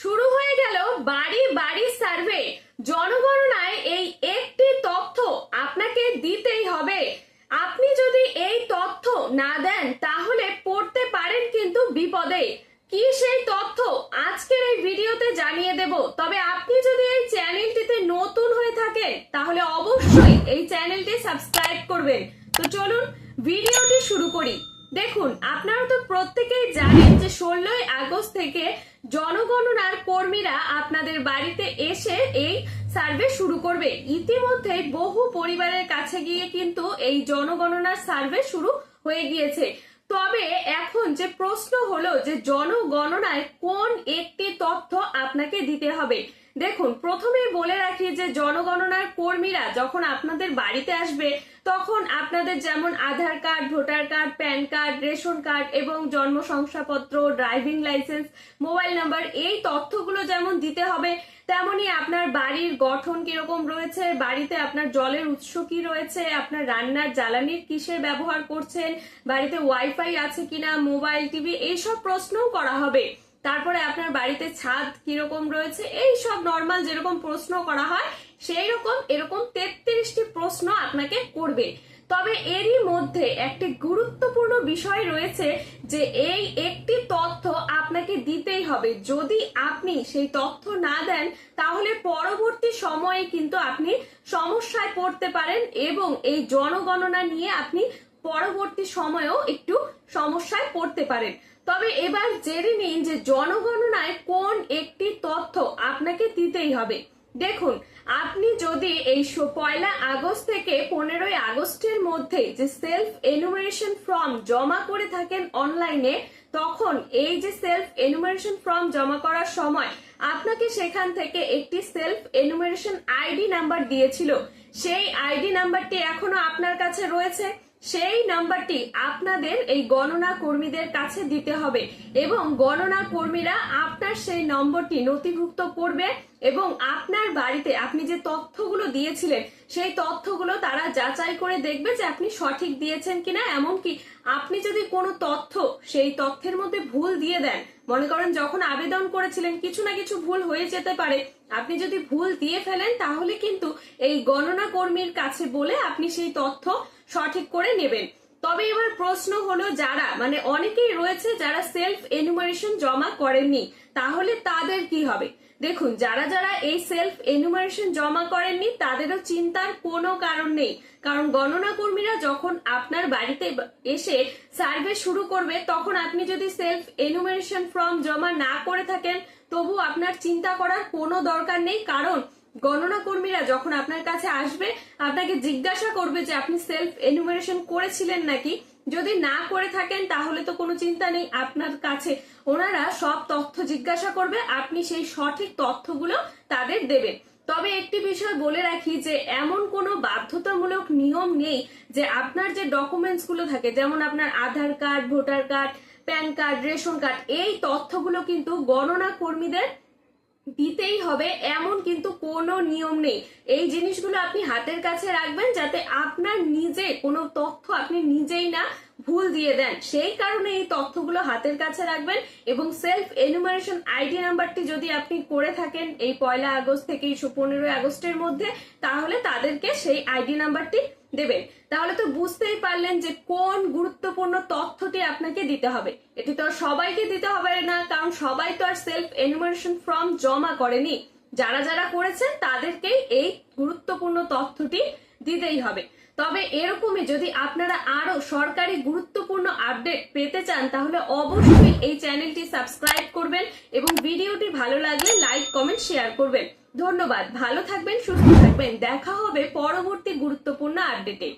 শুরু হয়ে গেল বাড়ি বাড়ি সার্ভে। জনগণনায় এই একটি তথ্য আপনাকে দিতেই হবে। আপনি যদি এই তথ্য না দেন তাহলে পড়তে পারেন কিন্তু বিপদে। কি সেই তথ্য আজকের এই ভিডিওতে জানিয়ে দেব। তবে আপনি যদি এই চ্যানেলটিতে নতুন হয়ে থাকেন তাহলে অবশ্যই এই চ্যানেলটি সাবস্ক্রাইব করবেন। তো চলুন ভিডিওটি শুরু করি। দেখুন, আপনারা তো প্রত্যেকেই জানেন যে 16ই আগস্ট থেকে জনগণনার কর্মীরা আপনাদের বাড়িতে এসে এই সার্ভে শুরু করবে। ইতিমধ্যে বহু পরিবারের কাছে গিয়ে কিন্তু এই জনগণনার সার্ভে শুরু হয়ে গিয়েছে। তবে এখন যে প্রশ্ন হলো যে জনগণনায় কোন একটি তথ্য আপনাকে দিতে হবে। দেখুন, প্রথমেই বলে রাখি যে জনগণনার কর্মীরা যখন আপনাদের বাড়িতে আসবে তখন আপনাদের যেমন Aadhaar card, voter card, PAN card, ration card এবং জন্ম শংসাপত্র, ড্রাইভিং লাইসেন্স, মোবাইল নাম্বার এই তথ্যগুলো যেমন দিতে হবে, তেমনি আপনার বাড়ির গঠন কিরকম রয়েছে, বাড়িতে আপনার জলের উৎস কি রয়েছে, আপনার রান্নার জ্বালানির কিসের ব্যবহার করছেন, বাড়িতে ওয়াইফাই আছে কিনা, মোবাইল, টিভি এইসব প্রশ্নও করা হবে। তারপরে আপনার বাড়িতে ছাদ কিরকম রয়েছে, এই সব নর্মাল যেরকম প্রশ্ন করা হয় সেই রকম এরকম 33টি প্রশ্ন আপনাকে করবে। তবে এরই মধ্যে একটি গুরুত্বপূর্ণ বিষয় রয়েছে যে এই একটি তথ্য আপনাকে দিতেই হবে। যদি আপনি সেই তথ্য না দেন তাহলে পরবর্তী সময়ে কিন্তু আপনি সমস্যায় পড়তে পারেন এবং এই জনগণনা নিয়ে আপনি পরবর্তী সময়েও একটু সমস্যায় পড়তে পারেন। তবে এবার জেনে নিন যে জনগণনায় কোন একটি তথ্য আপনাকে দিতেই হবে। দেখুন, আপনি যদি এই 1 আগস্ট থেকে 15ই আগস্টের মধ্যে যে সেলফ এনুমারেশন ফর্ম জমা করে থাকেন অনলাইনে, তখন এই যে সেলফ এনুমারেশন ফর্ম জমা করার সময় আপনাকে সেখান থেকে একটি সেলফ এনুমারেশন আইডি নাম্বার দিয়েছিল। সেই আইডি নাম্বারটি এখনো আপনার কাছে রয়েছে। সেই নাম্বারটি আপনাদের এই গণনা কর্মীদের কাছে দিতে হবে এবং গণনা কর্মীরা আপনার সেই নম্বরটি নথিভুক্ত করবে এবং আপনার বাড়িতে আপনি যে তথ্যগুলো দিয়েছিলেন সেই তথ্যগুলো তারা যাচাই করে দেখবে যে আপনি সঠিক দিয়েছেন কিনা। এমনকি আপনি যদি কোনো তথ্য সেই তথ্যের মধ্যে ভুল দিয়ে দেন, মনে করেন যখন আবেদন করেছিলেন কিছু না কিছু ভুল হয়ে যেতে পারে, আপনি যদি ভুল দিয়ে ফেলেন তাহলে কিন্তু এই গণনা কর্মীর কাছে বলে আপনি সেই তথ্য সঠিক করে নেবেন। তবে এবার প্রশ্ন হলো যারা অনেকেই রয়েছে যারা সেলফ এনুমারেশন জমা করেননি, তাহলে তাদের কি হবে। দেখুন, যারা যারা এই সেলফ এনুমারেশন জমা করেননি তাদেরও চিন্তার কোনো কারণ নেই, কারণ গণনা কর্মীরা যখন আপনার বাড়িতে এসে সার্ভে শুরু করবে তখন আপনি যদি সেলফ এনুমারেশন ফর্ম জমা না করে থাকেন তবু আপনার চিন্তা করার কোনো দরকার নেই। কারণ গণনা কর্মীরা যখন আপনার কাছে আসবে আপনাকে জিজ্ঞাসা করবে যে আপনি সেলফ এনুমারেশন করেছিলেন নাকি। যদি না করে থাকেন তাহলে তো কোনো চিন্তা নেই, আপনার কাছে ওনারা সব তথ্য জিজ্ঞাসা করবে, আপনি সেই সঠিক তথ্যগুলো তাদের দেবেন। তবে একটি বিষয় বলে রাখি যে এমন কোনো বাধ্যতামূলক নিয়ম নেই যে আপনার যে ডকুমেন্টস গুলো থাকে, যেমন আপনার Aadhaar card, voter card, PAN card, ration card, এই তথ্যগুলো কিন্তু গণনা কর্মীদের দিতেই হবে এমন কিন্তু কোনো নিয়ম নেই। এই জিনিসগুলো আপনি হাতের কাছে রাখবেন যাতে আপনার নিজে কোনো তথ্য আপনি নিজেই না ভুল দিয়ে দেন, সেই কারণে এই তথ্যগুলো হাতের কাছে রাখবেন। এবং সেলফ এনুমারেশন আইডি নাম্বারটি যদি আপনি করে থাকেন এই 1 আগস্ট থেকে 15ই আগস্টের মধ্যে, তাহলে তাদেরকে সেই আইডি নাম্বারটি দেবেন। তাহলে তো বুঝতেই পারলেন যে কোন গুরুত্বপূর্ণ তথ্যটি আপনাকে দিতে হবে। এটি তো সবাইকে দিতে হবে না, কারণ সবাই তো আর সেলফ এনুমারেশন ফর্ম জমা করেনি। যারা যারা করেছেন তাদেরকেই এই গুরুত্বপূর্ণ তথ্যটি দিতেই হবে। তবে এরকমই যদি আপনারা আরো সরকারি গুরুত্বপূর্ণ আপডেট পেতে চান তাহলে অবশ্যই এই চ্যানেলটি সাবস্ক্রাইব করবেন এবং ভিডিওটি ভালো লাগলে লাইক, কমেন্ট, শেয়ার করবেন। ধন্যবাদ, ভালো থাকবেন, সুস্থ থাকবেন, দেখা হবে পরবর্তী গুরুত্বপূর্ণ আপডেটে।